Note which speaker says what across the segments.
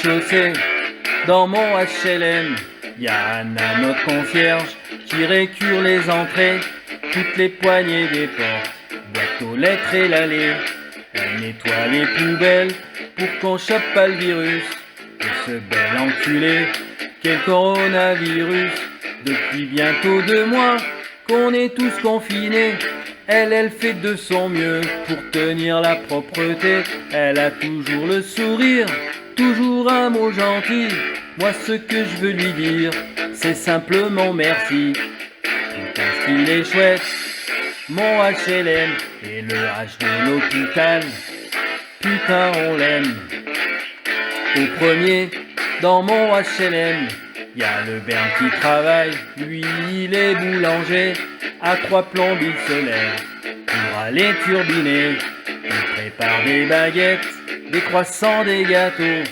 Speaker 1: rez-de-chaussée, dans mon HLM, y a Anna, notre concierge, qui récure les entrées, toutes les poignées des portes, boîte aux lettres et l'allée. Elle nettoie les poubelles pour qu'on chope pas le virus de ce bel enculé qu'est le coronavirus. Depuis bientôt 2 mois qu'on est tous confinés, elle fait de son mieux pour tenir la propreté. Elle a toujours le sourire, toujours un mot gentil. Moi ce que je veux lui dire, c'est simplement merci. Putain ce qu'il est chouette, mon HLM et le H de l'hôpital. Putain on l'aime. Au premier, dans mon HLM, y a le Berne qui travaille, lui il est boulanger. À 3 plombes il se lève pour aller turbiner. Il prépare des baguettes, des croissants, des gâteaux.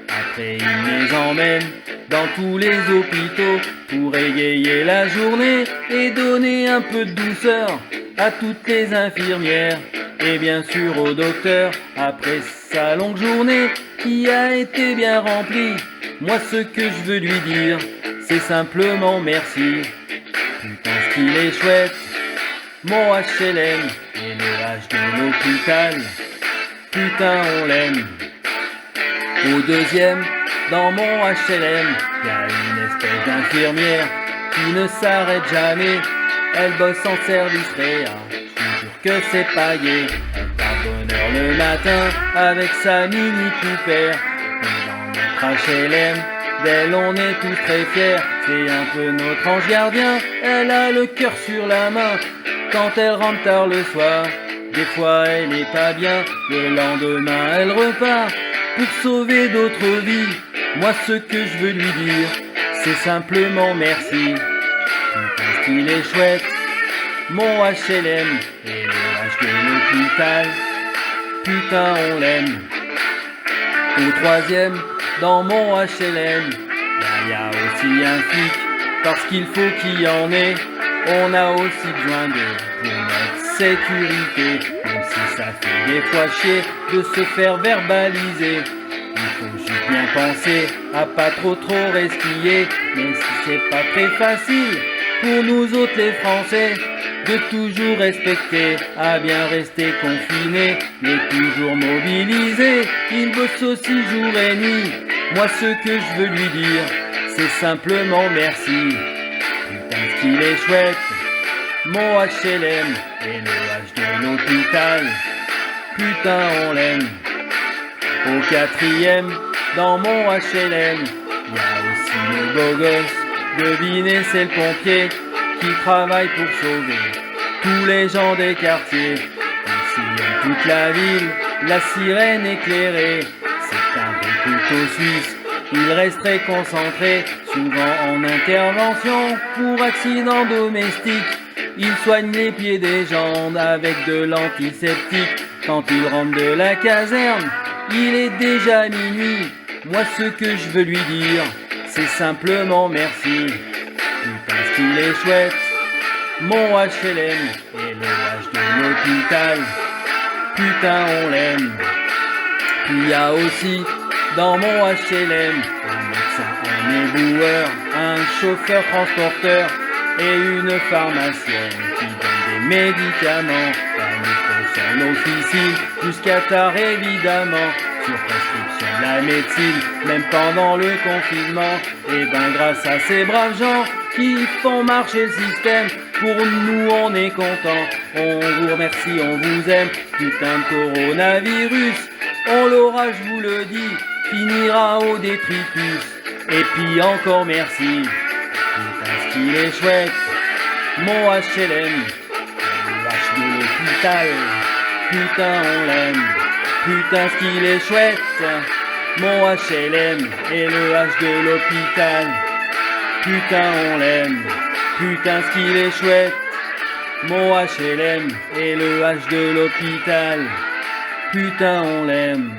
Speaker 1: Après il les emmène dans tous les hôpitaux pour égayer la journée et donner un peu de douceur à toutes les infirmières et bien sûr au docteur après sa longue journée qui a été bien remplie. Moi ce que je veux lui dire, c'est simplement merci. Putain ce qu'il est chouette, mon HLM et le H de l'hôpital. Putain on l'aime. Au deuxième, dans mon HLM, y a une espèce d'infirmière qui ne s'arrête jamais. Elle bosse en service réa, je vous jure que c'est paillé. Elle part bonne heure le matin avec sa Mini Cooper. Et dans notre HLM, d'elle on est tous très fiers. C'est un peu notre ange gardien, elle a le cœur sur la main. Quand elle rentre tard le soir, des fois elle est pas bien. Le lendemain elle repart pour sauver d'autres vies. Moi ce que je veux lui dire, c'est simplement merci. Putain ce qu'il est chouette, mon HLM et le H de l'hôpital. Putain on l'aime. Au troisième, dans mon HLM, y a aussi un flic, parce qu'il faut qu'il y en ait. On a aussi besoin d'eux pour notre sécurité, même si ça fait des fois chier de se faire verbaliser. Il faut juste bien penser à pas trop resquiller, mais si c'est pas très facile pour nous autres les Français de toujours respecter, à bien rester confinés, mais toujours mobilisés. Il bosse aussi jour et nuit. Moi ce que je veux lui dire, c'est simplement merci. Putain ce qu'il est chouette, mon HLM et le H de l'hôpital. Putain on l'aime. Au quatrième, dans mon HLM, y a aussi le beau gosse. Devinez, c'est le pompier qui travaille pour sauver tous les gens des quartiers. Il sillonne toute la ville, la sirène éclairée. C'est un vrai couteau suisse, il reste très concentré, souvent en intervention pour accidents domestiques. Il soigne les pieds des gens avec de l'antiseptique. Quand il rentre de la caserne, il est déjà minuit. Moi ce que je veux lui dire, c'est simplement merci. Putain ce qu'il est chouette, mon HLM et le H de l'hôpital. Putain on l'aime. Puis y a aussi dans mon HLM un médecin, un éboueur, un chauffeur transporteur et une pharmacienne qui donne des médicaments. Un micro son officine jusqu'à tard évidemment, sur prescription de la médecine, même pendant le confinement. Et ben grâce à ces braves gens qui font marcher le système, pour nous on est contents. On vous remercie, on vous aime. Putain de coronavirus, on l'aura, je vous le dis, finira au détritus. Et puis encore merci. Putain ce qu'il est chouette, mon HLM, le H de l'hôpital. Putain on l'aime. Putain ce qu'il est chouette, mon HLM et le H de l'hôpital. Putain on l'aime. Putain ce qu'il est chouette, mon HLM et le H de l'hôpital. Putain on l'aime.